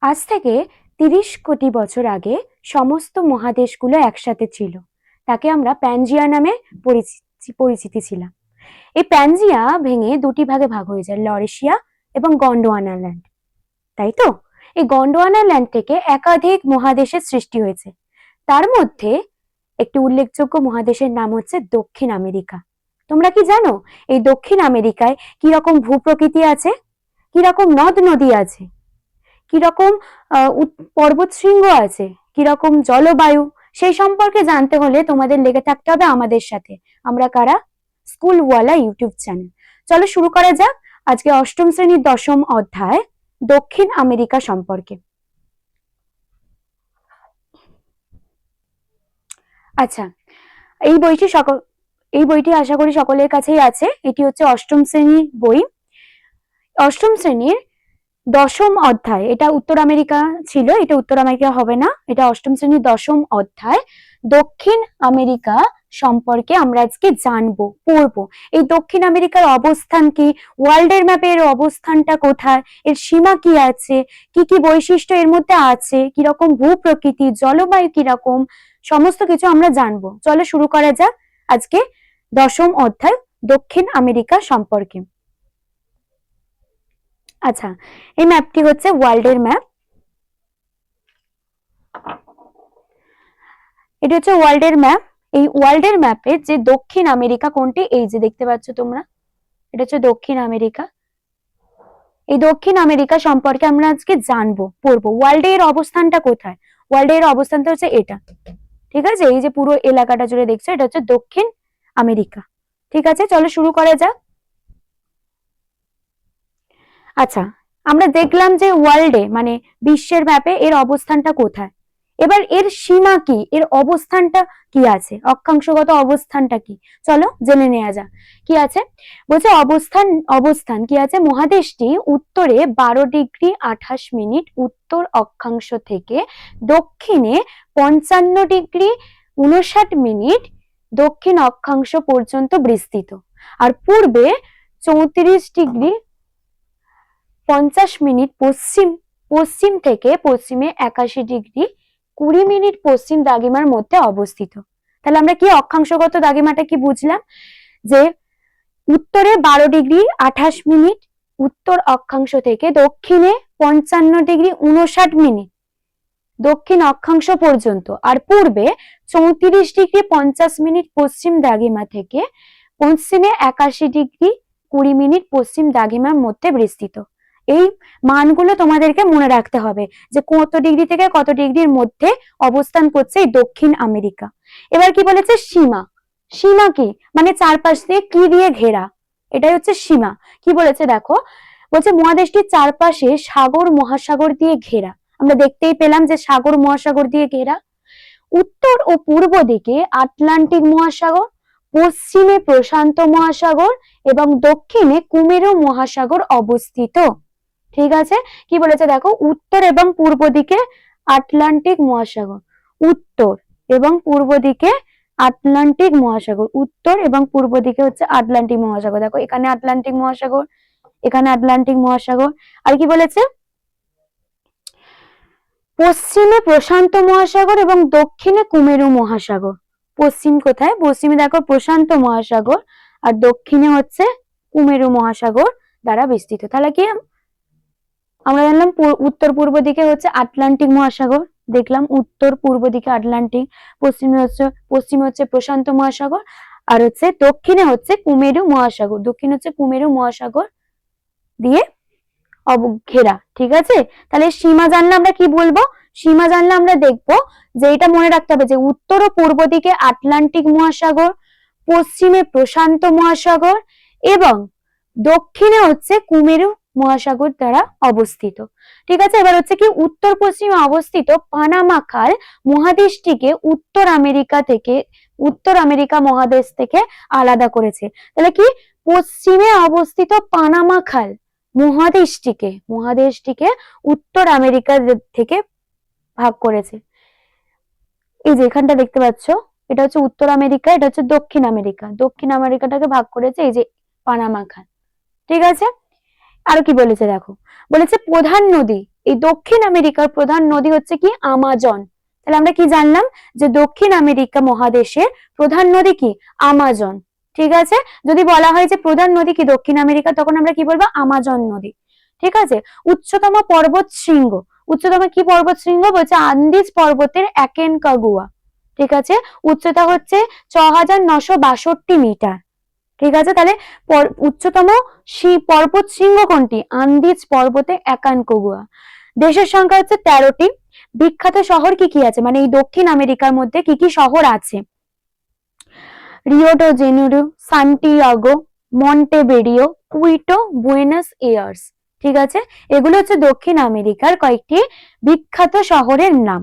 আজ থেকে ৩০ কোটি বছর আগে সমস্ত মহাদেশগুলো একসাথে ছিল। তাকে আমরা প্যানজিয়া নামে পরিচিতি ছিলাম। এই প্যানজিয়া ভেঙে দুটি ভাগে ভাগ হয়ে যায়, লরেশিয়া এবং গন্ডোয়ানা ল্যান্ড। তাই তো? এই গন্ডোয়ানা ল্যান্ড থেকে একাধিক মহাদেশের সৃষ্টি হয়েছে। তার মধ্যে একটি উল্লেখযোগ্য মহাদেশের নাম হচ্ছে দক্ষিণ আমেরিকা। তোমরা কি জানো এই দক্ষিণ আমেরিকায় কিরকম ভূপ্রকৃতি আছে, কিরকম নদ নদী আছে, কিরকম পর্বত শৃঙ্গ আছে, কিরকম জলবায়ু? সেই সম্পর্কে জানতে হলে তোমাদের লেগে থাকতে হবে আমাদের সাথে। আমরা কারা? স্কুলওয়ালা ইউটিউব চ্যানেল। চলো শুরু করা যাক আজকে অষ্টম শ্রেণীর দশম অধ্যায় দক্ষিণ আমেরিকা সম্পর্কে। আচ্ছা, এই বইটি আশা করি সকলের কাছেই আছে। এটি হচ্ছে অষ্টম শ্রেণীর বই। অষ্টম শ্রেণীর দশম অধ্যায়, এটা উত্তর আমেরিকা ছিল, এটা উত্তর আমেরিকা হবে না, এটা অষ্টম শ্রেণীর দশম অধ্যায় দক্ষিণ আমেরিকা সম্পর্কে আমরা আজকে জানবো, পড়বো। এই দক্ষিণ আমেরিকার অবস্থান কি, ওয়ার্ল্ডের ম্যাপে এর অবস্থানটা কোথায়, এর সীমা কি আছে, কি কি বৈশিষ্ট্য এর মধ্যে আছে, কিরকম ভূপ্রকৃতি, জলবায়ু কিরকম, সমস্ত কিছু আমরা জানবো। চলো শুরু করা যাক আজকে দশম অধ্যায় দক্ষিণ আমেরিকা সম্পর্কে। আচ্ছা, এই ম্যাপটি হচ্ছে ওয়ার্ল্ডের ম্যাপ। এটা হচ্ছে ওয়ার্ল্ডের ম্যাপ। এই ওয়ার্ল্ডের ম্যাপে যে দক্ষিণ আমেরিকা কোনটি, এই যে দেখতে পাচ্ছ তোমরা, এটা হচ্ছে দক্ষিণ আমেরিকা। এই দক্ষিণ আমেরিকা সম্পর্কে আমরা আজকে জানবো, পড়বো। ওয়ার্ল্ডের অবস্থানটা কোথায়? ওয়ার্ল্ডের অবস্থানটা হচ্ছে এটা, ঠিক আছে? এই যে পুরো এলাকাটা জুড়ে দেখছো, এটা হচ্ছে দক্ষিণ আমেরিকা। ঠিক আছে, চলো শুরু করা যাক। আচ্ছা, আমরা দেখলাম যে ওয়ার্ল্ডে মানে বিশ্বের ম্যাপে এর অবস্থানটা কোথায়। এবার এর সীমা কি, এর অবস্থানটা কি আছে, অক্ষাংশগত অবস্থানটা কি, চলো জেনে নেওয়া যাক। কি আছে বলছে, অবস্থান কি আছে, মহাদেশটি উত্তরে 12°28' উত্তর অক্ষাংশ থেকে দক্ষিণে 55°59' দক্ষিণ অক্ষাংশ পর্যন্ত বিস্তৃত, আর পূর্বে 34°50' পশ্চিম থেকে পশ্চিমে 81°20' পশ্চিম দ্রাঘিমার মধ্যে অবস্থিত। তাহলে আমরা কি অক্ষাংশগত দ্রাঘিমাটা কি বুঝলাম, যে উত্তরে 12°28' উত্তর অক্ষাংশ থেকে দক্ষিণে 55°59' দক্ষিণ অক্ষাংশ পর্যন্ত, আর পূর্বে 34°50' পশ্চিম দ্রাঘিমা থেকে পশ্চিমে 81°20' পশ্চিম দ্রাঘিমার মধ্যে বিস্তৃত। এই মানগুলো তোমাদেরকে মনে রাখতে হবে যে কত ডিগ্রি থেকে কত ডিগ্রির মধ্যে অবস্থান করছে এই দক্ষিণ আমেরিকা। এবার কি বলেছে, সীমা। সীমা কি মানে চারপাশ দিয়ে কি দিয়ে ঘেরা, এটাই হচ্ছে সীমা। কি বলেছে দেখো, বলছে মহাদেশটির চারপাশে সাগর মহাসাগর দিয়ে ঘেরা। আমরা দেখতেই পেলাম যে সাগর মহাসাগর দিয়ে ঘেরা। উত্তর ও পূর্ব দিকে আটলান্টিক মহাসাগর, পশ্চিমে প্রশান্ত মহাসাগর এবং দক্ষিণে কুমেরু মহাসাগর অবস্থিত। ঠিক আছে, কি বলেছে দেখো, উত্তর এবং পূর্ব দিকে আটলান্টিক মহাসাগর, উত্তর এবং পূর্ব দিকে আটলান্টিক মহাসাগর, উত্তর এবং পূর্ব দিকে হচ্ছে আটলান্টিক মহাসাগর। দেখো এখানে আটলান্টিক মহাসাগর, এখানে আটলান্টিক মহাসাগর। আর কি বলেছে, পশ্চিমে প্রশান্ত মহাসাগর এবং দক্ষিণে কুমেরু মহাসাগর। পশ্চিম কোথায়, পশ্চিমে দেখো প্রশান্ত মহাসাগর আর দক্ষিণে হচ্ছে কুমেরু মহাসাগর দ্বারা বিস্তৃত। তাহলে কি আমরা জানলাম উত্তর পূর্ব দিকে হচ্ছে আটলান্টিক মহাসাগর, দেখলাম উত্তর পূর্ব দিকে আটলান্টিক, পশ্চিমে হচ্ছে প্রশান্ত মহাসাগর, আর হচ্ছে দক্ষিণে হচ্ছে কুমেরু মহাসাগর, দক্ষিণ হচ্ছে কুমেরু মহাসাগর দিয়ে ঘেরা। ঠিক আছে, তাহলে সীমা জানলে আমরা কি বলবো, সীমা জানলে আমরা দেখবো যে এটা মনে রাখতে হবে যে উত্তর ও পূর্ব দিকে আটলান্টিক মহাসাগর, পশ্চিমে প্রশান্ত মহাসাগর এবং দক্ষিণে হচ্ছে কুমেরু মহাসাগর দ্বারা অবস্থিত। ঠিক আছে, এবার হচ্ছে কি উত্তর পশ্চিমে অবস্থিত পানামা খাল মহাদেশটিকে উত্তর আমেরিকা মহাদেশ থেকে আলাদা করেছে। তাহলে কি পশ্চিমে অবস্থিত পানামা খাল মহাদেশটিকে উত্তর আমেরিকা থেকে ভাগ করেছে। এই যে এখানটা দেখতে পাচ্ছ, এটা হচ্ছে উত্তর আমেরিকা, এটা হচ্ছে দক্ষিণ আমেরিকা, দক্ষিণ আমেরিকাটাকে ভাগ করেছে এই যে পানামা খাল। ঠিক আছে, আরো কি বলেছে দেখো, বলেছে প্রধান নদী এই দক্ষিণ আমেরিকার প্রধান নদী হচ্ছে কি আমাজন। তাহলে আমরা কি জানলাম যে দক্ষিণ আমেরিকা মহাদেশের প্রধান নদী কি আমাজন। ঠিক আছে, যদি বলা হয় যে প্রধান নদী কি দক্ষিণ আমেরিকা, তখন আমরা কি বলবো আমাজন নদী। ঠিক আছে, উচ্চতম পর্বত শৃঙ্গ, উচ্চতম কি পর্বত শৃঙ্গ বলছে আন্দিজ পর্বতের অ্যাকনকাগুয়া। ঠিক আছে, উচ্চতা হচ্ছে ৬৯৬২ মিটার। ঠিক আছে, তাহলে উচ্চতম পর্বত শৃঙ্গ কোনটি? আন্দিজ পর্বতে অ্যাকনকাগুয়া। দেশের সংখ্যা হচ্ছে ১৩টি। বিখ্যাত শহর কি কি আছে, মানে এই দক্ষিণ আমেরিকার মধ্যে কি কি শহর আছে? Rio de Janeiro, Santiago, Montevideo, Quito, Buenos ears. ঠিক আছে, এগুলো হচ্ছে দক্ষিণ আমেরিকার কয়েকটি বিখ্যাত শহরের নাম।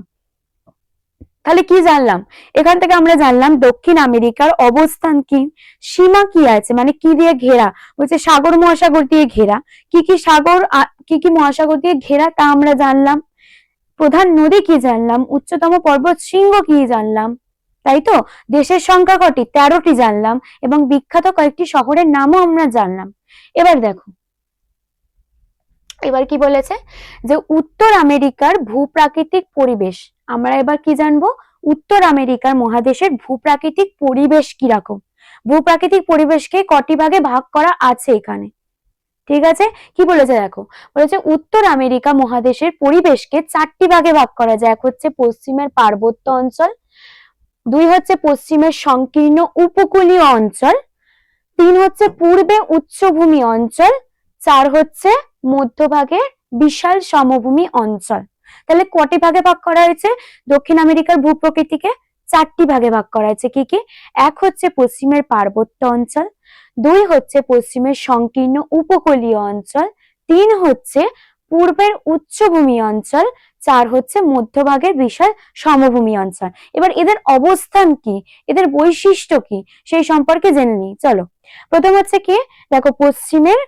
তাহলে কি জানলাম এখান থেকে? আমরা জানলাম দক্ষিণ আমেরিকার অবস্থান কি, সীমা কি আছে, মানে কি দিয়ে ঘেরা, বলছে সাগর মহাসাগর দিয়ে ঘেরা। কি কি সাগর কি কি মহাসাগর দিয়ে ঘেরা তা আমরা জানলাম। প্রধান নদী কি জানলাম, উচ্চতম পর্বত শৃঙ্গ কি জানলাম, তাই তো? দেশের সংখ্যা কটি? ১৩টি জানলাম, এবং বিখ্যাত কয়েকটি শহরের নামও আমরা জানলাম। এবার দেখো, এবার কি বলেছে যে উত্তর আমেরিকার ভূপ্রাকৃতিক পরিবেশ। আমরা এবার কি জানবো? উত্তর আমেরিকার মহাদেশের ভূপ্রাকৃতিক পরিবেশ কিরকম। ভূপ্রাকৃতিক পরিবেশকে কটি ভাগে ভাগ করা আছে এখানে। ঠিক আছে, কি বলেছে দেখো, বলেছে উত্তর আমেরিকা মহাদেশের পরিবেশকে ৪টি ভাগে ভাগ করা যায়। এক হচ্ছে পশ্চিমের পার্বত্য অঞ্চল, ২ হচ্ছে পশ্চিমের সংকীর্ণ উপকূলীয় অঞ্চল, ৩ হচ্ছে পূর্বে উচ্চভূমি অঞ্চল, ৪ হচ্ছে মধ্যভাগের বিশাল সমভূমি অঞ্চল। তাহলে কটি ভাগে ভাগ করা হয়েছে দক্ষিণ আমেরিকার ভূপ্রকৃতিকে? ৪টি ভাগে ভাগ করা হয়েছে। কি কি? এক হচ্ছে পশ্চিমের পার্বত্য অঞ্চল, ২ হচ্ছে পশ্চিমের সংকীর্ণ উপকূলীয় অঞ্চল, ৩ হচ্ছে পূর্বের উচ্চভূমি অঞ্চল, ৪ হচ্ছে মধ্যভাগের বিশাল সমভূমি অঞ্চল। এবার এদের অবস্থান কি, এদের বৈশিষ্ট্য কি, সেই সম্পর্কে জেনে নিই। চলো, প্রথম হচ্ছে কি, দেখো পশ্চিমের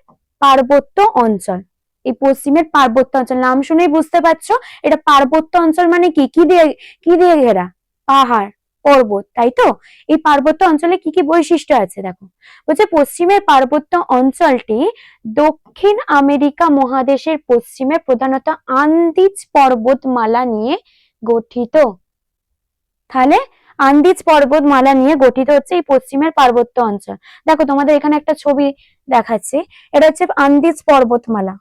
পার্বত্য অঞ্চল। এই পশ্চিমের পার্বত্য অঞ্চল নাম শুনেই বুঝতে পারছো এটা পার্বত্য অঞ্চল মানে কি, কি দিয়ে ঘেরা? পাহাড় পর্বত, তাই তো? এই পার্বত্য অঞ্চলে কি কি বৈশিষ্ট্য আছে দেখো। বলছে পশ্চিমের পার্বত্য অঞ্চলটি দক্ষিণ আমেরিকা মহাদেশের পশ্চিমে প্রধানত আন্দিজ পর্বতমালা নিয়ে গঠিত। তাহলে আন্দিজ পর্বতমালা নিয়ে গঠিত হচ্ছে এই পশ্চিমের পার্বত্য অঞ্চল। দেখো তোমাদের এখানে একটা ছবি দেখাচ্ছি, এটা হচ্ছে আন্দিজ পর্বতমালা।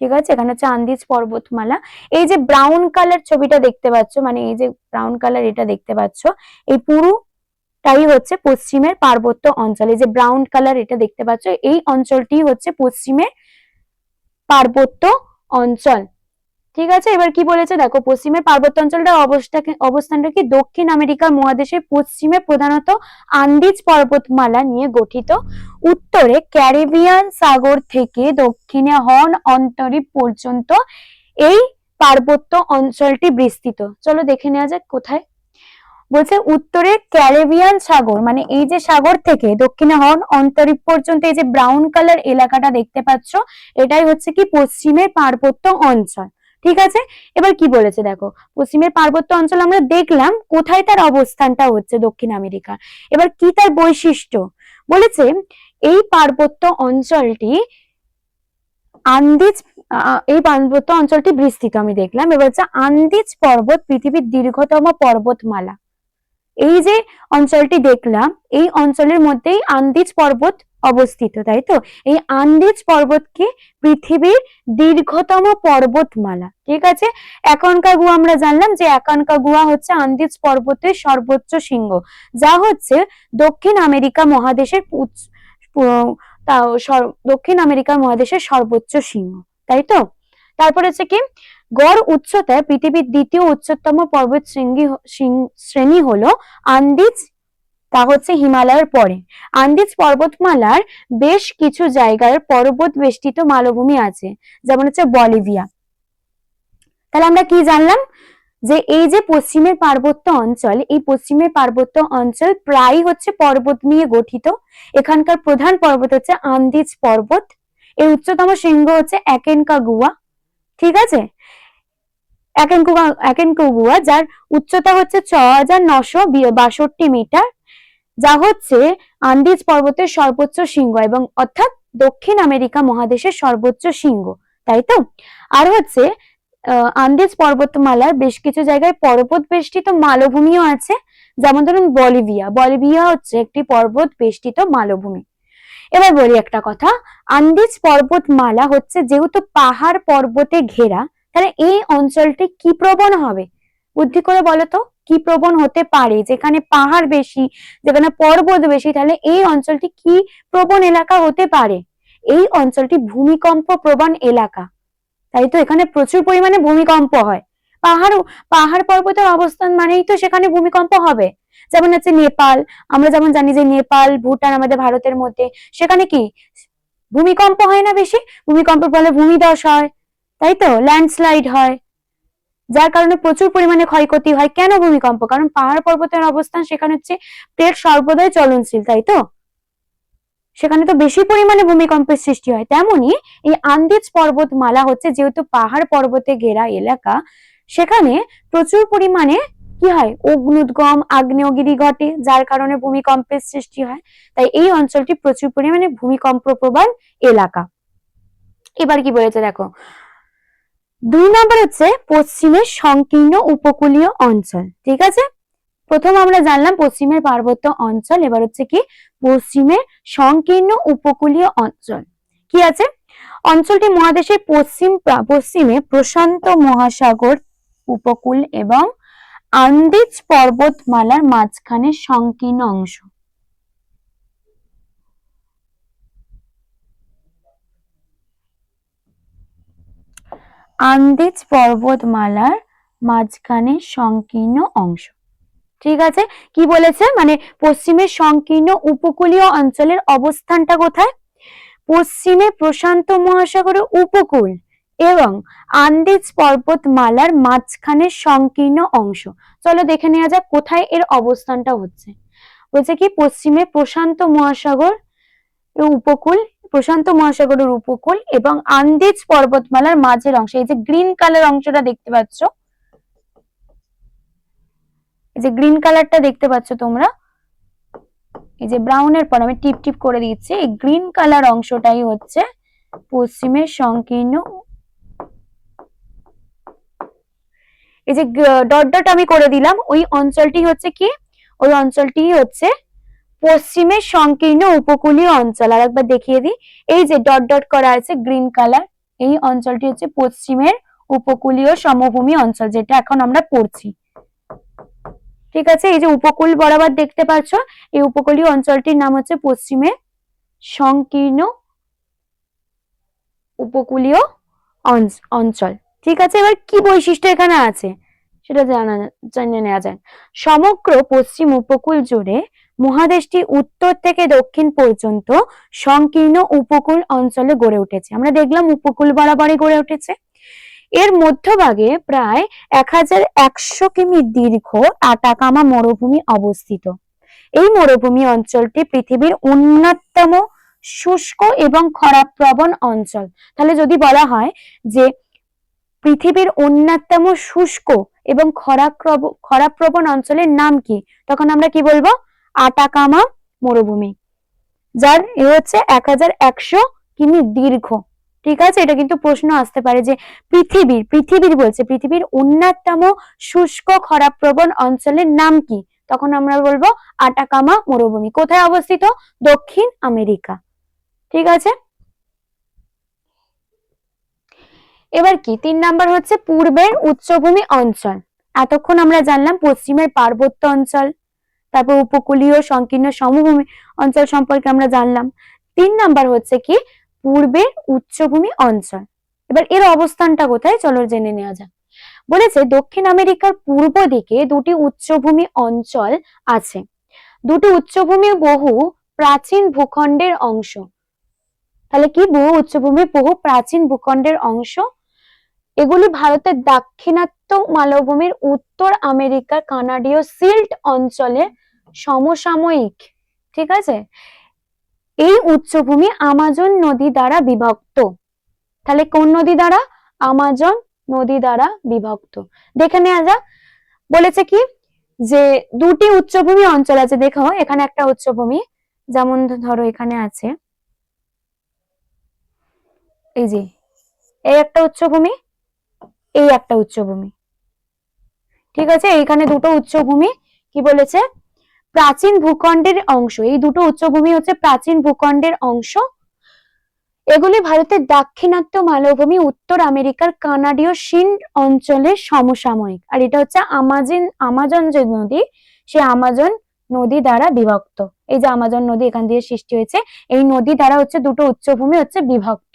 ঠিক আছে, এখানে হচ্ছে আন্দিজ পর্বতমালা। এই যে ব্রাউন কালার ছবিটা দেখতে পাচ্ছ, মানে এই যে ব্রাউন কালার এটা দেখতে পাচ্ছ, এই পুরোটাই হচ্ছে পশ্চিমের পার্বত্য অঞ্চল। এই যে ব্রাউন কালার এটা দেখতে পাচ্ছ, এই অঞ্চলটি হচ্ছে পশ্চিমের পার্বত্য অঞ্চল। ঠিক আছে, এবার কি বলেছে দেখো, পশ্চিমের পার্বত্য অঞ্চলটার অবস্থানটা কি দক্ষিণ আমেরিকা মহাদেশের পশ্চিমে প্রধানত আন্দিজ পর্বতমালা নিয়ে গঠিত। উত্তরে ক্যারিবিয়ান সাগর থেকে দক্ষিণে হর্ন অন্তরীপ পর্যন্ত এই পার্বত্য অঞ্চলটি বিস্তৃত। চলো দেখে নেওয়া যাক কোথায়। বলছে উত্তরে ক্যারিবিয়ান সাগর, মানে এই যে সাগর থেকে দক্ষিণে হর্ন অন্তরীপ পর্যন্ত এই যে ব্রাউন কালার এলাকাটা দেখতে পাচ্ছ, এটাই হচ্ছে কি পশ্চিমের পার্বত্য অঞ্চল। ঠিক আছে, এবার কি বলেছে দেখো, পশ্চিমের পার্বত্য অঞ্চল আমরা দেখলাম, কোথায় তার অবস্থানটা হচ্ছে দক্ষিণ আমেরিকা। এবার কি তার বৈশিষ্ট্য বলেছে, এই পার্বত্য অঞ্চলটি আন্দিজ, এই পার্বত্য অঞ্চলটি বিস্তৃত আমি দেখলাম। এবার হচ্ছে আন্দিজ পর্বত পৃথিবীর দীর্ঘতম পর্বতমালা। এই যে অঞ্চলটি দেখলাম, এই অঞ্চলের মধ্যেই আন্দিজ পর্বত অবস্থিত, তাই তো? এই আন্দিজ পর্বতকে পৃথিবীর দীর্ঘতম পর্বতমালা। ঠিক আছে, অ্যাকনকাগুয়া আমরা জানলাম যে অ্যাকনকাগুয়া হচ্ছে আন্দিজ পর্বতের সর্বোচ্চ শৃঙ্গ, যা হচ্ছে দক্ষিণ আমেরিকা মহাদেশের দক্ষিণ আমেরিকা মহাদেশের সর্বোচ্চ শৃঙ্গ, তাই তো? তারপর হচ্ছে কি, গড় উচ্চতায় পৃথিবীর দ্বিতীয় উচ্চতম পর্বত শ্রেণী হলো আন্দিজ, তা হচ্ছে হিমালয়ের পরে। আন্দিজ পর্বতমালার বেশ কিছু জায়গায় পর্বত বেষ্টিত মালভূমি আছে, যেমন হচ্ছে বলিভিয়া। তাহলে আমরা কি জানলাম যে এই যে পশ্চিমের পার্বত্য অঞ্চল, এই পশ্চিমের পার্বত্য অঞ্চল প্রায় হচ্ছে পর্বত নিয়ে গঠিত। এখানকার প্রধান পর্বত হচ্ছে আন্দিজ পর্বত, এর উচ্চতম শৃঙ্গ হচ্ছে অ্যাকনকাগুয়া। ঠিক আছে, অ্যাকনকাগুয়া যার উচ্চতা হচ্ছে ৬৯৬২ মিটার, যা হচ্ছে আন্দিজ পর্বতের সর্বোচ্চ শৃঙ্গ, এবং অর্থাৎ দক্ষিণ আমেরিকা মহাদেশের সর্বোচ্চ শৃঙ্গ, তাই তো? আর হচ্ছে আন্দিজ পর্বতমালার বেশ কিছু জায়গায় পর্বত বেষ্টিত মালভূমিও আছে, যেমন ধরুন বলিভিয়া। বলিভিয়া হচ্ছে একটি পর্বত বেষ্টিত মালভূমি। এবার বলি একটা কথা, আন্দিজ পর্বতমালা হচ্ছে যেহেতু পাহাড় পর্বতে ঘেরা, তাহলে এই অঞ্চলটি কি প্রবণ হবে? বুদ্ধি করে বলো তো, কি প্রবণ হতে পারে? যেখানে পাহাড় বেশি, যেখানে পর্বত বেশি, তাহলে এই অঞ্চলটি কি প্রবণ এলাকা হতে পারে? এই অঞ্চলটি ভূমিকম্প প্রবণ এলাকা। তাই তো এখানে প্রচুর পরিমাণে ভূমিকম্প হয়। পাহাড় পাহাড় পর্বতের অবস্থান মানেই তো সেখানে ভূমিকম্প হবে। যেমন হচ্ছে নেপাল, আমরা যেমন জানি যে নেপাল ভুটান আমাদের ভারতের মধ্যে, সেখানে কি ভূমিকম্প হয় না বেশি? ভূমিকম্পের ফলে ভূমিধস হয়, তাই তো, ল্যান্ডস্লাইড হয়, যার কারণে প্রচুর পরিমাণে ক্ষয়ক্ষতি হয়। কেন ভূমিকম্প? কারণ পাহাড় পর্বতের অবস্থান সেখানে হচ্ছে প্লেট সর্বদাই চলনশীল, তাই তো, সেখানে তো বেশি পরিমাণে ভূমিকম্পের সৃষ্টি হয়। তেমনি এই আন্দিজ পর্বতমালা হচ্ছে যেহেতু পাহাড় পর্বতে ঘেরা এলাকা, সেখানে প্রচুর পরিমাণে কি হয়? অগ্নুদ্গম, আগ্নেয়গিরি ঘটে, যার কারণে ভূমিকম্পের সৃষ্টি হয়। তাই এই অঞ্চলটি প্রচুর পরিমাণে ভূমিকম্প প্রবণ এলাকা। এবার কি বলেছে দেখো, 2 নম্বর হচ্ছে পশ্চিমের সংকীর্ণ উপকূলীয় অঞ্চল। ঠিক আছে, প্রথম আমরা জানলাম পশ্চিমের পার্বত্য অঞ্চল, এবার হচ্ছে কি পশ্চিমের সংকীর্ণ উপকূলীয় অঞ্চল। কি আছে? অঞ্চলটি মহাদেশের পশ্চিমে প্রশান্ত মহাসাগর উপকূল এবং আন্দিজ পর্বতমালার মাঝখানে সংকীর্ণ অংশ। আন্দিজ পর্বতমালার মাঝখানে সংকীর্ণ অংশ। ঠিক আছে, কি বলেছে? মানে পশ্চিমের সংকীর্ণ উপকূলীয় অঞ্চলের অবস্থানটা কোথায়? পশ্চিমে প্রশান্ত মহাসাগরের উপকূল এবং আন্দিজ পর্বতমালার মাঝখানে সংকীর্ণ অংশ। চলো দেখে নেওয়া যাক কোথায় এর অবস্থানটা হচ্ছে। বলছে কি পশ্চিমে প্রশান্ত মহাসাগর উপকূল, প্রশান্ত মহাসাগরের উপকূল এবং আন্দিজ পর্বতমালার মাঝের অংশ। এই যে গ্রিন কালার অংশটা দেখতে পাচ্ছ, এই যে গ্রিন কালারটা দেখতে পাচ্ছ তোমরা, এই যে ব্রাউনের পর আমি টিপ টিপ করে দিচ্ছি, এই গ্রিন কালার অংশটাই হচ্ছে পশ্চিমের সংকীর্ণ। এই যে ডট ডট আমি করে দিলাম, ওই অঞ্চলটি হচ্ছে কি? ওই অঞ্চলটি হচ্ছে পশ্চিমের সংকীর্ণ উপকূলীয় অঞ্চল। আর একবার দেখিয়ে দিই, এই যে ডট ডট করা আছে গ্রিন কালার, এই অঞ্চলটি হচ্ছে পশ্চিমের উপকূলীয় সমভূমি অঞ্চল, যেটা এখন আমরা পড়ছি। ঠিক আছে, এই যে উপকূল বরাবর দেখতে পাচ্ছ, এই উপকূলীয় অঞ্চলটির নাম হচ্ছে পশ্চিমে সংকীর্ণ উপকূলীয় অঞ্চল। ঠিক আছে, এবার কি বৈশিষ্ট্য এখানে আছে সেটা জেনে নেওয়া যায়। সমগ্র পশ্চিম উপকূল জুড়ে মহাদেশটি উত্তর থেকে দক্ষিণ পর্যন্ত সংকীর্ণ উপকূল অঞ্চলে গড়ে উঠেছে। আমরা দেখলাম উপকূল বরাবরই গড়ে উঠেছে। এর মধ্যভাগে প্রায় 1100 কিমি দীর্ঘ আটাকামা মরুভূমি অবস্থিত। এই মরুভূমি অঞ্চলটি পৃথিবীর অন্যতম শুষ্ক এবং খরাপ্রবণ অঞ্চল। তাহলে যদি বলা হয় যে পৃথিবীর অন্যতম শুষ্ক এবং খরাপ্রবণ অঞ্চলের নাম কি, তখন আমরা কি বলবো? আটাকামা মরুভূমি, যার এ হচ্ছে 1100 কিমি দীর্ঘ। ঠিক আছে, এটা কিন্তু প্রশ্ন আসতে পারে যে পৃথিবীর বলছে পৃথিবীর অন্যতম শুষ্ক খরাপ্রবণ অঞ্চলের নাম কি, তখন আমরা বলবো আটাকামা মরুভূমি। কোথায় অবস্থিত? দক্ষিণ আমেরিকা। ঠিক আছে, এবার কি 3 নাম্বার হচ্ছে পূর্বের উচ্চভূমি অঞ্চল। এতক্ষণ আমরা জানলাম পশ্চিমের পার্বত্য অঞ্চল, তারপর উপকূলীয় সংকীর্ণ সমভূমি অঞ্চল সম্পর্কে আমরা জানলাম। 3 নাম্বার হচ্ছে কি পূর্বের উচ্চভূমি অঞ্চল। এবার এর অবস্থানটা কোথায় চলো জেনে নেওয়া যাক। বলেছে দক্ষিণ আমেরিকার পূর্ব দিকে 2টি উচ্চভূমি অঞ্চল আছে। 2টি উচ্চভূমি বহু প্রাচীন ভূখণ্ডের অংশ। তাহলে কি বহু উচ্চভূমি বহু প্রাচীন ভূখণ্ডের অংশ? এগুলি ভারতের দাক্ষিণাত্য মালভূমির উত্তর আমেরিকার কানাডীয় সিল্ট অঞ্চলে সমসাময়িক। ঠিক আছে, এই উচ্চভূমি আমাজন নদী দ্বারা বিভক্ত। তাহলে কোন নদী দ্বারা? আমাজন নদী দ্বারা বিভক্ত। দেখে নেওয়া যাক। বলেছে কি যে 2টি উচ্চভূমি অঞ্চল আছে। দেখো এখানে একটা উচ্চভূমি, যেমন ধরো এখানে আছে এই যে এই একটা উচ্চভূমি, এই একটা উচ্চভূমি। ঠিক আছে, এইখানে দুটো উচ্চভূমি কি বলেছে, প্রাচীন ভূখণ্ডের অংশ। এই দুটো উচ্চভূমি হচ্ছে প্রাচীন ভূখণ্ডের অংশ। এগুলি ভারতের দাক্ষিণাত্য মালভূমি, উত্তর আমেরিকার কানাডীয় সিন্ড অঞ্চলের সমসাময়িক। আর এটা হচ্ছে আমাজন যে নদী, সে আমাজন নদী দ্বারা বিভক্ত। এই যে আমাজন নদী এখান দিয়ে সৃষ্টি হয়েছে, এই নদী দ্বারা হচ্ছে দুটো উচ্চভূমি হচ্ছে বিভক্ত।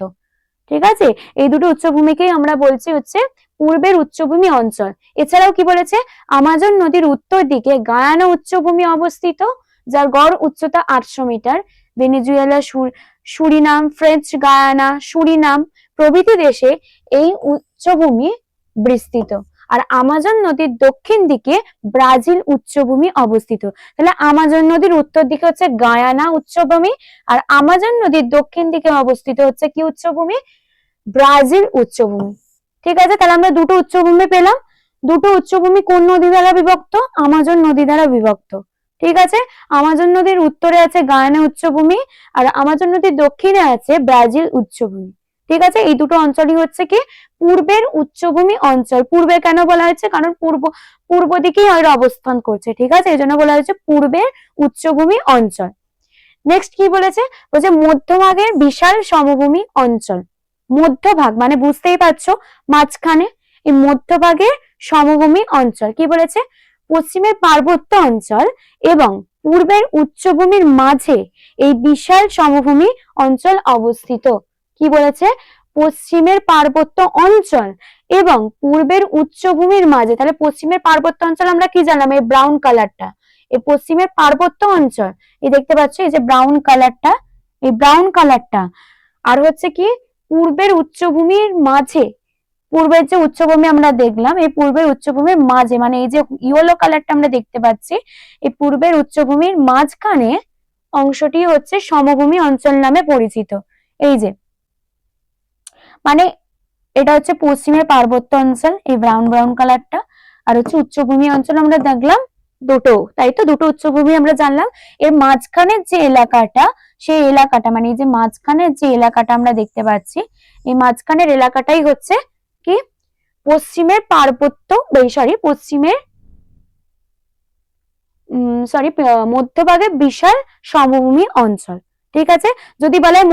ঠিক আছে, এই দুটো উচ্চভূমিকেই আমরা বলছি হচ্ছে পূর্বের উচ্চভূমি অঞ্চল। এছাড়াও কি বলেছে, আমাজন নদীর উত্তর দিকে গায়ানা উচ্চভূমি অবস্থিত, যার গড় উচ্চতা 800 metre. Venezuela, Suriname, French Guiana, Suriname প্রভৃতি দেশে এই উচ্চভূমি বিস্তৃত। আর আমাজন নদীর দক্ষিণ দিকে ব্রাজিল উচ্চভূমি অবস্থিত। তাহলে আমাজন নদীর উত্তর দিকে হচ্ছে গায়ানা উচ্চভূমি, আর আমাজন নদীর দক্ষিণ দিকে অবস্থিত হচ্ছে কি উচ্চভূমি, ব্রাজিল উচ্চভূমি। ঠিক আছে, তাহলে আমরা দুটো উচ্চভূমি পেলাম। দুটো উচ্চভূমি কোন নদী দ্বারা বিভক্ত, আমাজন নদী দ্বারা বিভক্ত। ঠিক আছে, আমাজন নদীর উত্তরে আছে গায়ানা উচ্চভূমি, আর আমাজন নদীর দক্ষিণে আছে ব্রাজিল উচ্চভূমি। ঠিক আছে, এই দুটো অঞ্চলই হচ্ছে কি পূর্বের উচ্চভূমি অঞ্চল। পূর্বে কেন বলা হয়েছে, কারণ পূর্ব দিকেই এর অবস্থান করছে। ঠিক আছে, এই জন্য বলা হয়েছে পূর্বের উচ্চভূমি অঞ্চল। নেক্সট কি বলেছে, বলছে মধ্যভাগের বিশাল সমভূমি অঞ্চল। মধ্যভাগ মানে বুঝতেই পারছো, মাঝখানে, এই মধ্যভাগের সমভূমি অঞ্চল। কি বলেছে, পশ্চিমের পার্বত্য অঞ্চল এবং পূর্বের উচ্চভূমির মাঝে এই বিশাল সমভূমি অঞ্চল অবস্থিত। কি বলেছে, পশ্চিমের পার্বত্য অঞ্চল এবং পূর্বের উচ্চভূমির মাঝে। তাহলে পশ্চিমের পার্বত্য অঞ্চল আমরা কি জানলাম, এই ব্রাউন কালারটা, এই পশ্চিমের পার্বত্য অঞ্চল, এই দেখতে পাচ্ছ এই যে ব্রাউন কালারটা, এই ব্রাউন কালারটা। আর হচ্ছে কি পূর্বের উচ্চভূমির মাঝে, পূর্বের যে উচ্চভূমি আমরা দেখলাম, এই পূর্বের উচ্চভূমির মাঝে মানে এই যে ইয়েলো কালারটা আমরা দেখতে পাচ্ছি, এই পূর্বের উচ্চভূমির মাঝখানে অংশটি হচ্ছে সমভূমি অঞ্চল নামে পরিচিত। এই যে মানে এটা হচ্ছে পশ্চিমের পার্বত্য অঞ্চল, এই ব্রাউন ব্রাউন কালারটা, আর হচ্ছে উচ্চভূমি অঞ্চল আমরা দেখলাম দুটো, তাই তো দুটো উচ্চভূমি আমরা জানলাম। এর মাঝখানের যে এলাকাটা, সেই এলাকাটা মানে এই যে মাঝখানের যে এলাকাটা আমরা দেখতে পাচ্ছি, এই মাঝখানের এলাকাটাই হচ্ছে কি পশ্চিমের পার্বত্য, পশ্চিমের মধ্যভাগে বিশাল সমভূমি অঞ্চল। ঠিক আছে, যদি বলা হয়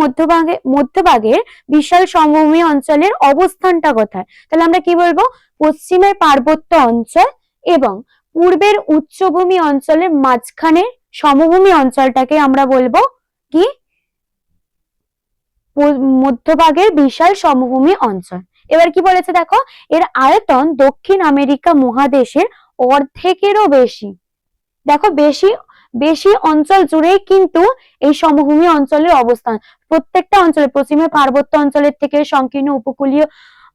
মধ্যভাগের বিশাল সমভূমি অঞ্চলের অবস্থানটা কোথায়, তাহলে আমরা কি বলবো, পশ্চিমের পার্বত্য অঞ্চল এবং পূর্বের উচ্চভূমি অঞ্চলের মাঝখানে সমভূমি অঞ্চলটাকে আমরা বলবো কি মধ্যভাগের বিশাল সমভূমি অঞ্চল। এবার কি বলেছে দেখো, এর আয়তন দক্ষিণ আমেরিকা মহাদেশের অর্ধেকেরও বেশি। দেখো বেশি বেশি অঞ্চল জুড়েই কিন্তু এই সমভূমি অঞ্চলের অবস্থান। প্রত্যেকটা অঞ্চলে, পশ্চিমের পার্বত্য অঞ্চলের থেকে, সংকীর্ণ উপকূলীয়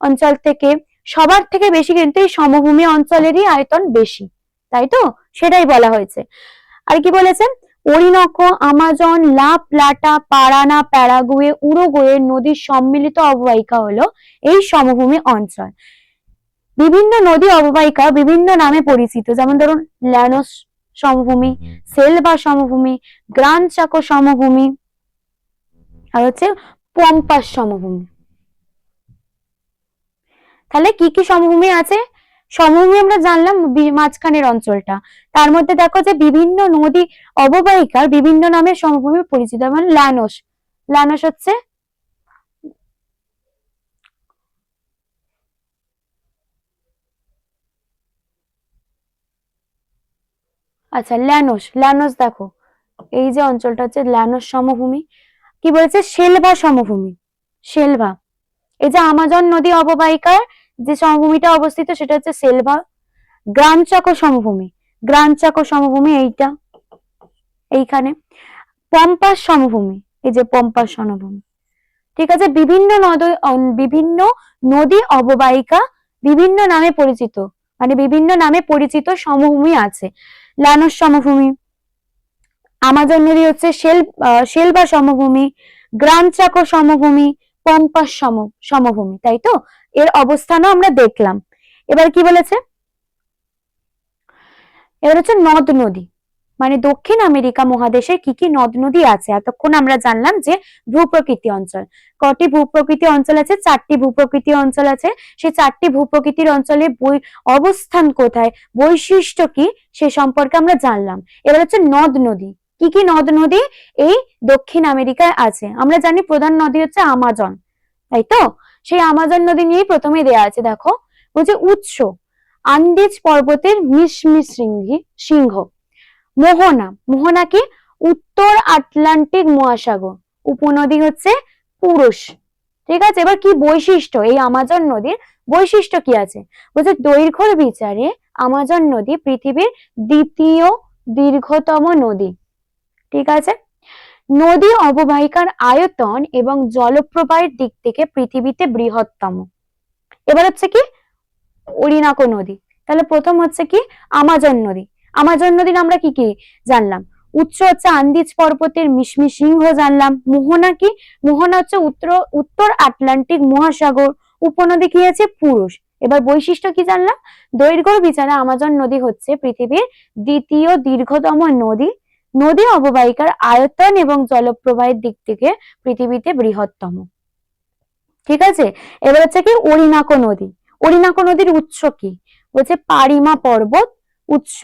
অঞ্চল থেকে, সবার থেকে বেশি কিন্তু এই সমভূমি অঞ্চলেরই আয়তন বেশি, তাই তো, সেটাই বলা হয়েছে। আর কি বলেছে, ওরিনকো, আমাজন, লা প্লাটা, পারানা, প্যারাগুয়ে, উরুগুয়ের নদীর সম্মিলিত অববাহিকা হলো এই সমভূমি অঞ্চল। বিভিন্ন নদী অববাহিকা বিভিন্ন নামে পরিচিত, যেমন ধরুন ল্যানোস সমভূমি, সেলভা সমভূমি, গ্রান চাকো সমভূমি, আর হচ্ছে পম্পাস সমভূমি। তাহলে কি কি সমভূমি আছে, সমভূমি আমরা জানলাম মাঝখানের অঞ্চলটা, তার মধ্যে দেখো যে বিভিন্ন নদী অববাহিকার বিভিন্ন নামে সমভূমি পরিচিত, যেমন ল্যানোস, ল্যানোস হচ্ছে আচ্ছা ল্যানোস, ল্যানোস দেখো এই যে অঞ্চলটা হচ্ছে ল্যানোস সমভূমি। কি বলেছে, সেলভা সমভূমি, সেলভা, এই যে আমাজন নদী অববাহিকার যে সমভূমিটা অবস্থিত সেটা হচ্ছে সেলভা। গ্রান চাকো সমভূমি, গ্রান চাকো সমভূমি এইটা, এইখানে। পম্পাস সমভূমি, এই যে পম্পাস সমভূমি। ঠিক আছে, বিভিন্ন নদী অববাহিকা বিভিন্ন নামে পরিচিত, মানে বিভিন্ন নামে পরিচিত সমভূমি আছে। ল্যানোস সমভূমি, আমাজন নদী হচ্ছে সেলভা সমভূমি, গ্রান চাকো সমভূমি, পম্পাস সমভূমি, তাই তো, এর অবস্থানও আমরা দেখলাম। এবার কি বলেছে, এবার হচ্ছে নদ নদী। মানে দক্ষিণ আমেরিকা মহাদেশে কি কি নদ নদী আছে? এতক্ষণ আমরা জানলাম যে ভূপ্রকৃতি অঞ্চল। কটি ভূপ্রকৃতি অঞ্চল আছে? 4টি ভূপ্রকৃতি অঞ্চল আছে। সেই 4টি ভূপ্রকৃতির অঞ্চলে অবস্থান কোথায়, বৈশিষ্ট্য কি, সে সম্পর্কে আমরা জানলাম। এবার হচ্ছে নদ নদী। কি কি নদ নদী এই দক্ষিণ আমেরিকায় আছে? আমরা জানি প্রধান নদী হচ্ছে আমাজন, তাই তো? সেই আমাজন নদী নিয়েই প্রথমে দেয়া আছে, দেখো বলছে উৎস আন্দিজ পর্বতের মিশমিশ সিংহ। মোহনা, মোহনা কি? উত্তর আটলান্টিক মহাসাগর। উপনদী হচ্ছে পুরুষ। ঠিক আছে, এবার কি বৈশিষ্ট্য এই আমাজন নদীর, বৈশিষ্ট্য কি আছে? বলছে দৈর্ঘ্যের বিচারে আমাজন নদী পৃথিবীর দ্বিতীয় দীর্ঘতম নদী। ঠিক আছে, নদী অববাহিকার আয়তন এবং জলপ্রবাহের দিক থেকে পৃথিবীতে বৃহত্তম। এবার হচ্ছে কি ওরিনাকো নদী। তাহলে প্রথম হচ্ছে কি আমাজন নদী। আমাজন নদীর আমরা কি কি জানলাম? উৎস হচ্ছে আন্দিজ পর্বতের মিশমি সিংহ জানলাম। মোহনা কি? মোহনা হচ্ছে উত্তর আটলান্টিক মহাসাগর। উপনদী কি আছে? পুরুষ। এবার বৈশিষ্ট্য কি জানলাম? দৈর্ঘ্য বিচারে আমাজন নদী হচ্ছে পৃথিবীর দ্বিতীয় দীর্ঘতম নদী। নদী অববাহিকার আয়তন এবং জলপ্রবাহের দিক থেকে পৃথিবীতে বৃহত্তম। ঠিক আছে, এবার হচ্ছে কি ওরিনাকো নদী। ওরিনাকো নদীর উৎস কি? বলছে পারিমা পর্বত উৎস।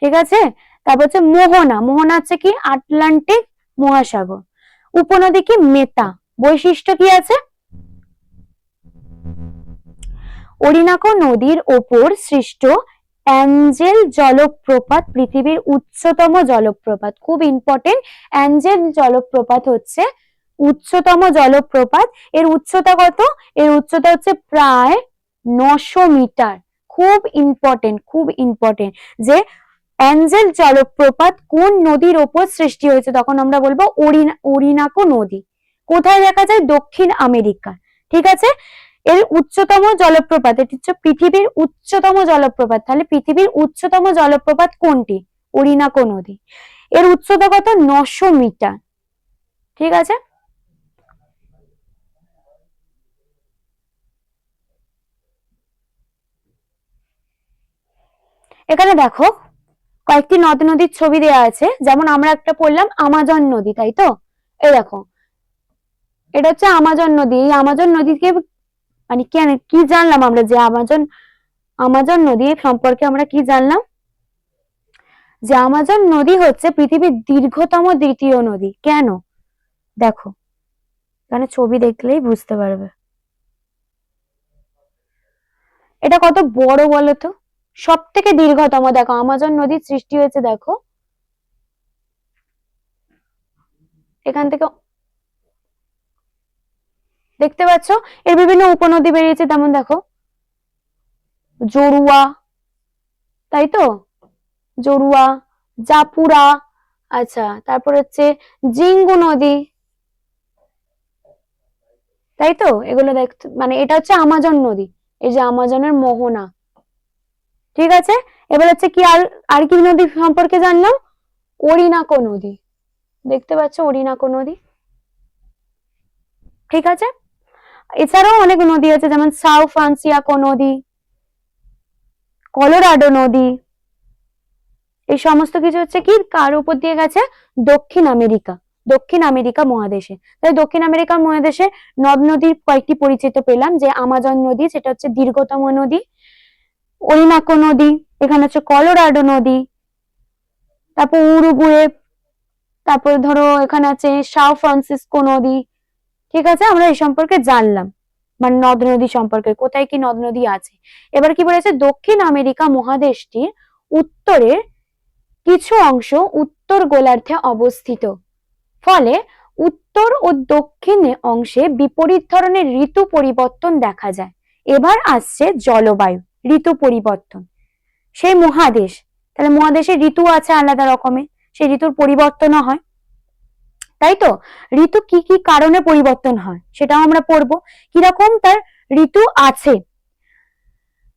ঠিক আছে, তারপর হচ্ছে মোহনা। মোহনা হচ্ছে কি আটলান্টিক মহাসাগর। উপনদী কি? মেতা। বৈশিষ্ট্য কি আছে? ওরিনাকো নদীর ওপর সৃষ্ট অ্যাঞ্জেল জলপ্রপাত পৃথিবীর উচ্চতম জলপ্রপাত। খুব ইম্পর্টেন্ট, অ্যাঞ্জেল জলপ্রপাত হচ্ছে উচ্চতম জলপ্রপাত। এর উচ্চতা কত? এর উচ্চতা হচ্ছে প্রায় 900 মিটার। খুব ইম্পর্টেন্ট, খুব ইম্পর্টেন্ট যে অ্যাঞ্জেল জলপ্রপাত কোন নদীর ওপর সৃষ্টি হয়েছে, তখন আমরা বলবো ওরিনাকো নদী। কোথায় দেখা যায়? দক্ষিণ আমেরিকা। ঠিক আছে, এর উচ্চতম জলপ্রপাত, এটি হচ্ছে পৃথিবীর উচ্চতম জলপ্রপাত। তাহলে পৃথিবীর উচ্চতম জলপ্রপাত কোনটি? ওরিনাকো নদী। এর উচ্চতা কত? 900 মিটার। ঠিক আছে, এখানে দেখো কয়েকটি নদ নদীর ছবি দেওয়া আছে। যেমন আমরা একটা পড়লাম আমাজন নদী, তাই তো? এই দেখো এটা হচ্ছে আমাজন নদী। এই আমাজন নদীকে মানে কি জানলাম আমরা? যে আমাজন আমাজন নদী সম্পর্কে আমরা কি জানলাম? যে আমাজন নদী হচ্ছে পৃথিবীর দীর্ঘতম দ্বিতীয় নদী। কেন? দেখো এখানে ছবি দেখলেই বুঝতে পারবে এটা কত বড় বলো তো। সব থেকে দীর্ঘতম দেখো আমাজন নদীর সৃষ্টি হয়েছে, দেখো এখান থেকে দেখতে পাচ্ছ। এর বিভিন্ন উপনদী বেরিয়েছে, তেমন দেখো জরুয়া, তাই তো? জরুয়া, জাপুরা, আচ্ছা তারপর হচ্ছে জিঙ্গু নদী, তাই তো? এগুলো দেখতে মানে এটা হচ্ছে আমাজন নদী। এই যে আমাজনের মোহনা। ঠিক আছে, এবার হচ্ছে কি আর কি নদী সম্পর্কে জানলাম? ওরিনাকো নদী। দেখতে পাচ্ছ ওরিনাকো নদী। ঠিক আছে, এছাড়াও অনেক নদী আছে, যেমন সাও ফ্রান্সিয়াকো নদী, কলোরাডো নদী। এই সমস্ত কিছু হচ্ছে কি কার উপর দিয়ে গেছে? দক্ষিণ আমেরিকা, দক্ষিণ আমেরিকা মহাদেশে। তাই দক্ষিণ আমেরিকা মহাদেশে নদ নদীর কয়েকটি পরিচিত পেলাম, যে আমাজন নদী সেটা হচ্ছে দীর্ঘতম নদী, ওরিনাকো নদী, এখানে হচ্ছে কলোরাডো নদী, তারপর উরুগুয়ে, তারপর ধরো এখানে আছে সাও ফ্রান্সিসকো নদী। ঠিক আছে, আমরা এই সম্পর্কে জানলাম, মানে নদ নদী সম্পর্কে কোথায় কি নদ নদী আছে। এবার কি বলেছে? দক্ষিণ আমেরিকা মহাদেশটির উত্তরের কিছু অংশ উত্তর গোলার্ধে অবস্থিত, ফলে উত্তর ও দক্ষিণে অংশে বিপরীত ধরনের ঋতু পরিবর্তন দেখা যায়। এবার আসছে জলবায়ু, ঋতু পরিবর্তন। সেই মহাদেশ, তাহলে মহাদেশে ঋতু আছে আলাদা রকমের, সেই ঋতুর পরিবর্তনও হয়, তাই তো? ঋতু কি কি কারণে পরিবর্তন হয় সেটাও আমরা পড়বো, কিরকম তার ঋতু আছে।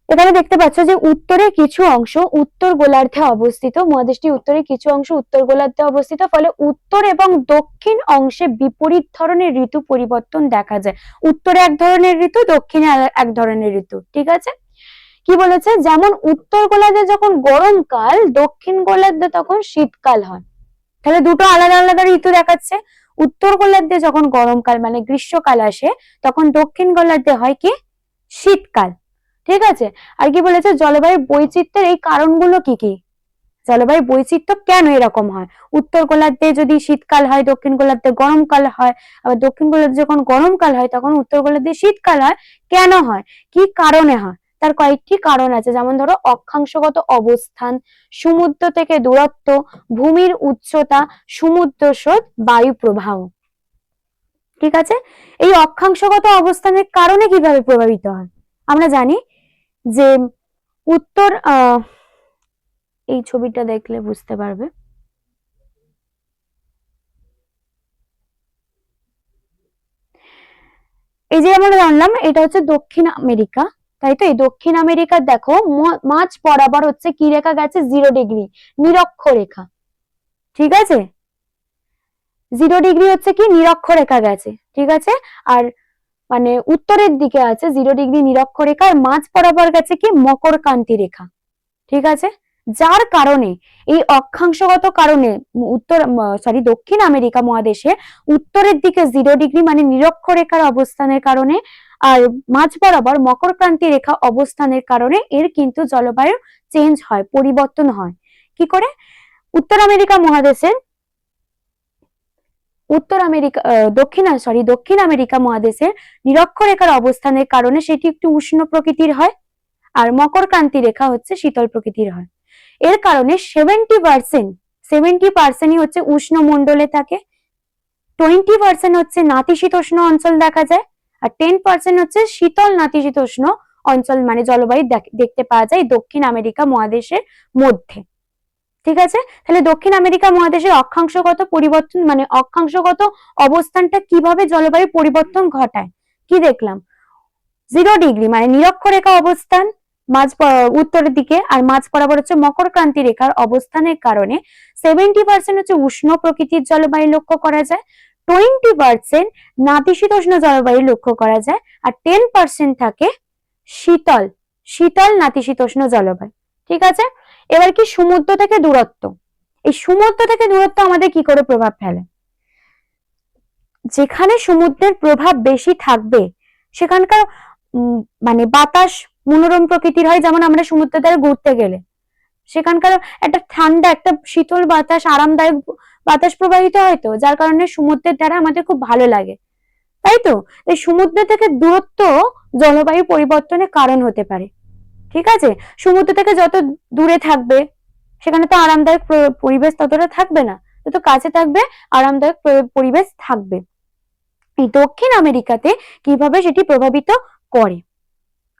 এখানে দেখতে পাচ্ছ যে উত্তরের কিছু অংশ উত্তর গোলার্ধে অবস্থিত, মহাদেশটি উত্তরের কিছু অংশ উত্তর গোলার্ধে অবস্থিত, ফলে উত্তর এবং দক্ষিণ অংশে বিপরীত ধরনের ঋতু পরিবর্তন দেখা যায়। উত্তরে এক ধরনের ঋতু, দক্ষিণে এক ধরনের ঋতু। ঠিক আছে, কি বলেছে, যেমন উত্তর গোলার্ধে যখন গরমকাল, দক্ষিণ গোলার্ধে তখন শীতকাল হয়। তাহলে দুটো আলাদা আলাদা ঋতু দেখাচ্ছে। উত্তর গোলার্ধে যখন গরমকাল মানে গ্রীষ্মকাল আসে, তখন দক্ষিণ গোলার্ধে হয় কি, শীতকাল। ঠিক আছে। আর কি বলেছে, জলবায়ুর বৈচিত্র্যের এই কারণগুলো কি কি, জলবায়ুর বৈচিত্র্য কেন এরকম হয়, উত্তর গোলার্ধে যদি শীতকাল হয়, দক্ষিণ গোলার্ধে গরমকাল হয়, আবার দক্ষিণ গোলার্ধে যখন গরমকাল হয় তখন উত্তর গোলার্ধে শীতকাল হয়, কেন হয়, কি কারণে হয়, তার কয়েকটি কারণ আছে। যেমন ধরো অক্ষাংশগত অবস্থান, সমুদ্র থেকে দূরত্ব, ভূমির উচ্চতা, সমুদ্র স্রোত, বায়ু প্রবাহ। ঠিক আছে। এই অক্ষাংশগত অবস্থানের কারণে কিভাবে প্রভাবিত হয়, আমরা জানি যে উত্তর এই ছবিটা দেখলে বুঝতে পারবে। এই যে আমরা জানলাম এটা হচ্ছে দক্ষিণ আমেরিকা, তাই তো। এই দক্ষিণ আমেরিকার দেখো মাঝ বরাবর হচ্ছে কি রেখা গেছে, 0 ডিগ্রি নিরক্ষরেখা। ঠিক আছে, 0 ডিগ্রি হচ্ছে কি নিরক্ষরেখা গেছে। ঠিক আছে। আর মানে উত্তরের দিকে আছে 0 ডিগ্রি নিরক্ষরেখা, আর মাঝ বরাবর গেছে কি মকরকান্তি রেখা। ঠিক আছে। যার কারণে এই অক্ষাংশগত কারণে দক্ষিণ আমেরিকা মহাদেশে উত্তরের দিকে 0 ডিগ্রি মানে নিরক্ষরেখার অবস্থানের কারণে, আর মাঝ বরাবর মকরক্রান্তি রেখা অবস্থানের কারণে এর কিন্তু জলবায়ু চেঞ্জ হয়, পরিবর্তন হয়। কি করে, দক্ষিণ আমেরিকা মহাদেশের নিরক্ষরেখার অবস্থানের কারণে সেটি একটু উষ্ণ প্রকৃতির হয়, আর মকরক্রান্তি রেখা হচ্ছে শীতল প্রকৃতির হয়। এর কারণে 70% হচ্ছে উষ্ণ মণ্ডলে থাকে, 20% হচ্ছে নাতিশীতোষ্ণ অঞ্চল দেখা যায়, আর 10% হচ্ছে শীতল নাতিশীতোষ্ণ অঞ্চল মানে জলবায়ু দেখতে পাওয়া যায় দক্ষিণ আমেরিকা মহাদেশের মধ্যে। ঠিক আছে। তাহলে দক্ষিণ আমেরিকা মহাদেশের অক্ষাংশগত পরিবর্তন মানে অক্ষাংশগত অবস্থানটা কিভাবে জলবায়ু পরিবর্তন ঘটায়, কি দেখলাম, 0 ডিগ্রি মানে নিরক্ষরেখা অবস্থান উত্তরের দিকে, আর মাঝ বরাবর হচ্ছে মকরক্রান্তি রেখার অবস্থানের কারণে 70% হচ্ছে উষ্ণ প্রকৃতির জলবায়ু লক্ষ্য করা যায়, 20% নাতিশীতোষ্ণ জলবায়ু লক্ষ্য করা যায়, আর 10% থাকে শীতল নাতিশীতোষ্ণ জলবায়ু। ঠিক আছে। এবার কি সমুদ্র থেকে দূরত্ব, এই সমুদ্র থেকে দূরত্ব আমাদের কি করে প্রভাব ফেলে, যেখানে সমুদ্রের প্রভাব বেশি থাকবে সেখানকার মানে বাতাস মনোরম প্রকৃতির হয়। যেমন আমরা সমুদ্র ধারে ঘুরতে গেলে সেখানকার একটা ঠান্ডা, একটা শীতল বাতাস, আরামদায়ক বাতাস প্রবাহিত হয়, তো যার কারণে সমুদ্রের দ্বারা আমাদের খুব ভালো লাগে, তাই তো। এই সমুদ্র থেকে দূরত্ব জলবায়ু পরিবর্তনের কারণ হতে পারে। ঠিক আছে। সমুদ্র থেকে যত দূরে থাকবে সেখানে তো আরামদায়ক পরিবেশ ততটা থাকবে না, যত কাছে থাকবে আরামদায়ক পরিবেশ থাকবে। এই দক্ষিণ আমেরিকাতে কিভাবে সেটি প্রভাবিত করে,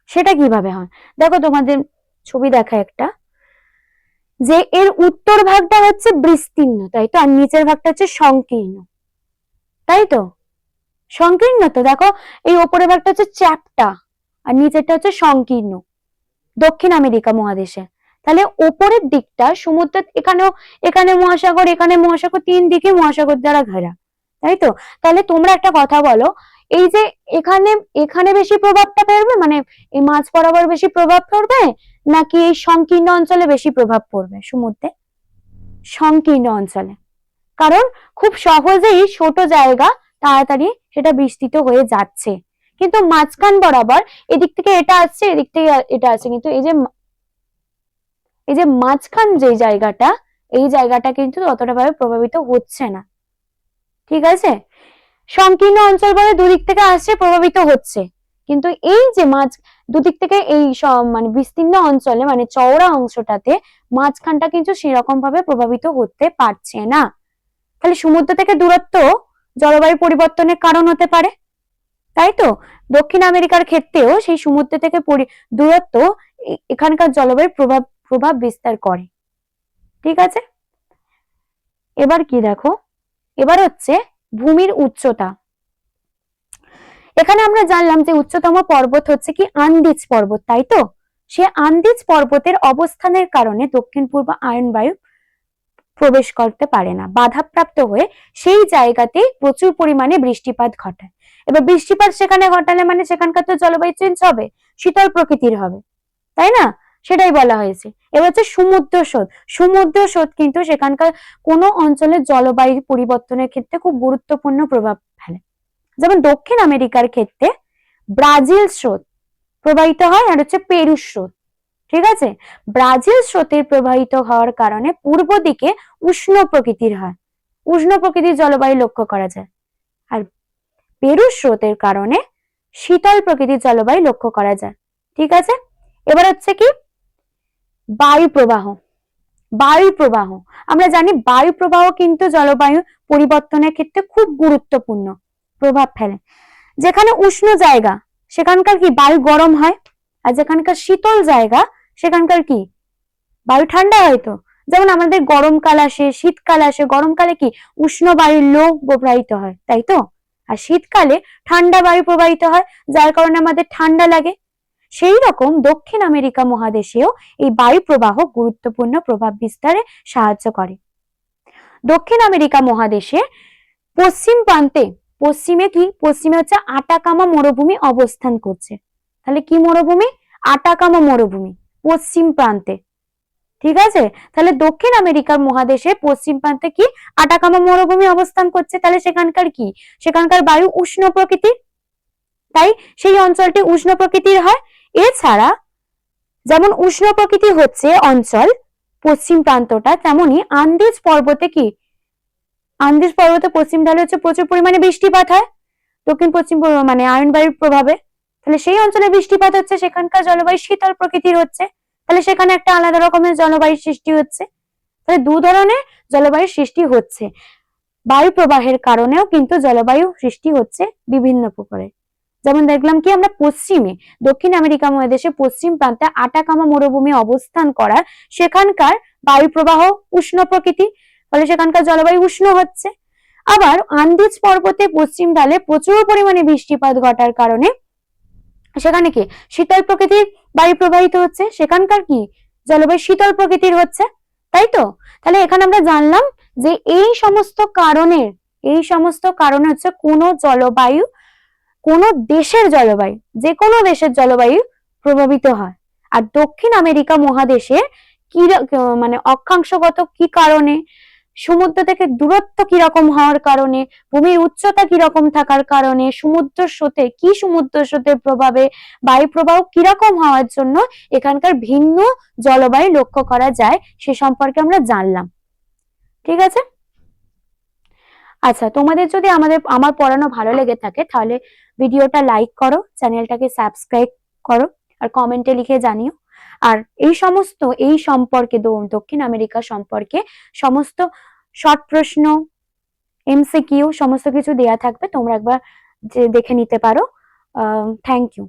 সেটা কিভাবে হয় দেখো, তোমাদের ছবি দেখা একটা, যে এর উত্তর ভাগটা হচ্ছে বিস্তীর্ণ, তাই তো, আর নিচের ভাগটা হচ্ছে সংকীর্ণ, তাই তো, সংকীর্ণ। তো দেখো এই ওপরের ভাগটা হচ্ছে চ্যাপ্টা আর নিচেরটা হচ্ছে সংকীর্ণ দক্ষিণ আমেরিকা মহাদেশে। তাহলে ওপরের দিকটা সমুদ্র, এখানে মহাসাগর, এখানে মহাসাগর, 3 দিকে মহাসাগর দ্বারা ঘেরা, তাই তো। তাহলে তোমরা একটা কথা বলো, এই যে এখানে বেশি প্রভাবটা পড়বে, মানে এই মাঝ বরাবর বেশি প্রভাব পড়বে, নাকি এই সংকীর্ণ অঞ্চলে বেশি প্রভাব পড়বে সমুদ্রে, সংকীর্ণ অঞ্চলে, কারণ খুব সহজেই ছোট জায়গা তাড়াতাড়ি সেটা বিস্তৃত হয়ে যাচ্ছে, কিন্তু মাঝখান বরাবর এদিক থেকে এটা আসছে, এদিক থেকে এটা আসছে, কিন্তু এই যে মাঝখান যে জায়গাটা, এই জায়গাটা কিন্তু ততটা ভাবে প্রভাবিত হচ্ছে না। ঠিক আছে। সংকীর্ণ অঞ্চল বলে দুদিক থেকে আসছে, প্রভাবিত হচ্ছে, কিন্তু এই যে দুদিক থেকে এই মানে বিস্তীর্ণ অঞ্চলে মানে চওড়া অংশটাতে মাঝখানটা কিন্তু সেরকম ভাবে প্রভাবিত হতে পারছে না। তাহলে সমুদ্র থেকে দূরত্ব জলবায়ু পরিবর্তনের কারণ হতে পারে, তাই তো। দক্ষিণ আমেরিকার ক্ষেত্রেও সেই সমুদ্র থেকে দূরত্ব এখানকার জলবায়ুর প্রভাব বিস্তার করে। ঠিক আছে। এবার কি দেখো, এবার হচ্ছে ভূমির উচ্চতা। এখানে আমরা জানলাম যে উচ্চতম পর্বত হচ্ছে কি আন্দিজ পর্বত, তাই তো। সে আন্দিজ পর্বতের অবস্থানের কারণে দক্ষিণ পূর্ব আয়ন বায়ু প্রবেশ করতে পারে না, বাধাপ্রাপ্ত হয়ে সেই জায়গাতে প্রচুর পরিমাণে বৃষ্টিপাত ঘটায়। এবার বৃষ্টিপাত সেখানে ঘটালে মানে সেখানকার তো জলবায়ু চেঞ্জ হবে, শীতল প্রকৃতির হবে, তাই না? সেটাই বলা হয়েছে। এবার হচ্ছে সমুদ্র স্রোত। সমুদ্র স্রোত কিন্তু সেখানকার কোনো অঞ্চলের জলবায়ু পরিবর্তনের ক্ষেত্রে খুব গুরুত্বপূর্ণ প্রভাব ফেলে। যেমন দক্ষিণ আমেরিকার ক্ষেত্রে ব্রাজিল স্রোত প্রবাহিত হয় আর হচ্ছে পেরু স্রোত। ঠিক আছে? ব্রাজিল স্রোতের প্রবাহিত হওয়ার কারণে পূর্ব দিকে উষ্ণ প্রকৃতির হয়, উষ্ণ প্রকৃতির জলবায়ু লক্ষ্য করা যায়। আর পেরু স্রোতের কারণে শীতল প্রকৃতির জলবায়ু লক্ষ্য করা যায়। ঠিক আছে? এবার হচ্ছে কি বায়ু প্রবাহ। বায়ু প্রবাহ, আমরা জানি বায়ু প্রবাহ কিন্তু জলবায়ু পরিবর্তনের ক্ষেত্রে খুব গুরুত্বপূর্ণ প্রভাব ফেলে। যেখানে উষ্ণ জায়গা সেখানকার কি বায়ু গরম হয়, আর যেখানকার শীতল জায়গা সেখানকার কি বায়ু ঠান্ডা হয়। তো যেমন আমাদের গরমকাল আসে, শীতকাল আসে, গরমকালে কি উষ্ণ বায়ুর লো প্রবাহিত হয়, তাই তো? আর শীতকালে ঠান্ডা বায়ু প্রবাহিত হয়, যার কারণে আমাদের ঠান্ডা লাগে। সেই রকম দক্ষিণ আমেরিকা মহাদেশেও এই বায়ু প্রবাহ গুরুত্বপূর্ণ প্রভাব বিস্তারে সাহায্য করে। দক্ষিণ আমেরিকা মহাদেশে পশ্চিম প্রান্তে, পশ্চিমে কি, পশ্চিমে হচ্ছে আটাকামা মরুভূমি অবস্থান করছে। তাহলে কি মরুভূমি? আটাকামা মরুভূমি পশ্চিম প্রান্তে। ঠিক আছে? তাহলে দক্ষিণ আমেরিকার মহাদেশে পশ্চিম প্রান্তে কি আটাকামা মরুভূমি অবস্থান করছে। তাহলে সেখানকার কি, সেখানকার বায়ু উষ্ণ প্রকৃতির, তাই সেই অঞ্চলটি উষ্ণ প্রকৃতির হয়। এছাড়া যেমন উষ্ণ প্রকৃতি হচ্ছে অঞ্চল পশ্চিম প্রান্তটা, তেমনি আন্দিজ পর্বতে কি, আন্দিজ পর্বতে পশ্চিম ঢালে হচ্ছে প্রচুর পরিমাণে বৃষ্টিপাত হয় দক্ষিণ পশ্চিম মানে আয়ন বায়ুর প্রভাবে। তাহলে সেই অঞ্চলে বৃষ্টিপাত হচ্ছে, সেখানকার জলবায়ু শীতল প্রকৃতির হচ্ছে, তাহলে সেখানে একটা আলাদা রকমের জলবায়ু সৃষ্টি হচ্ছে। তাহলে দু ধরনের জলবায়ু সৃষ্টি হচ্ছে। বায়ু প্রবাহের কারণেও কিন্তু জলবায়ু সৃষ্টি হচ্ছে বিভিন্ন প্রকারে। যেমন দেখলাম কি আমরা পশ্চিমে, দক্ষিণ আমেরিকা মহাদেশে পশ্চিম প্রান্তে আটাকামা মরুভূমি অবস্থান করার সেখানকার বায়ু প্রবাহ উষ্ণ প্রকৃতি, ফলে সেখানকার জলবায়ু উষ্ণ হচ্ছে। আবার আন্দিজ পর্বতে পশ্চিম ঢালে প্রচুর পরিমাণে বৃষ্টিপাত ঘটার কারণে সেখানে কি শীতল প্রকৃতির বায়ু প্রবাহিত হচ্ছে, সেখানকার কি জলবায়ু শীতল প্রকৃতির হচ্ছে, তাই তো? তাহলে এখানে আমরা জানলাম যে এই সমস্ত কারণে হচ্ছে কোন জলবায়ু, কোন দেশের জলবায়ু, যে কোনো দেশের জলবায়ু প্রভাবিত হয়। আর দক্ষিণ আমেরিকা মহাদেশে কি মানে অক্ষাংশগত কি কারণে, সমুদ্র থেকে দূরত্ব কিরকম হওয়ার কারণে, ভূমির উচ্চতা কিরকম থাকার কারণে, সমুদ্র স্রোতের প্রভাবে বায়ু প্রবাহ কিরকম হওয়ার জন্য এখানকার ভিন্ন জলবায়ু লক্ষ্য করা যায়, সে সম্পর্কে আমরা জানলাম। ঠিক আছে? আচ্ছা, তোমাদের যদি আমার পড়ানো ভালো লেগে থাকে তাহলে ভিডিওটা লাইক করো, চ্যানেলটাকে সাবস্ক্রাইব করো, আর কমেন্টে লিখে জানিও। আর এই সম্পর্কে দক্ষিণ আমেরিকা সম্পর্কে সমস্ত শর্ট প্রশ্ন, এমসিকিউ সমস্ত কিছু দেয়া থাকবে, তোমরা একবার দেখে নিতে পারো। Thank you.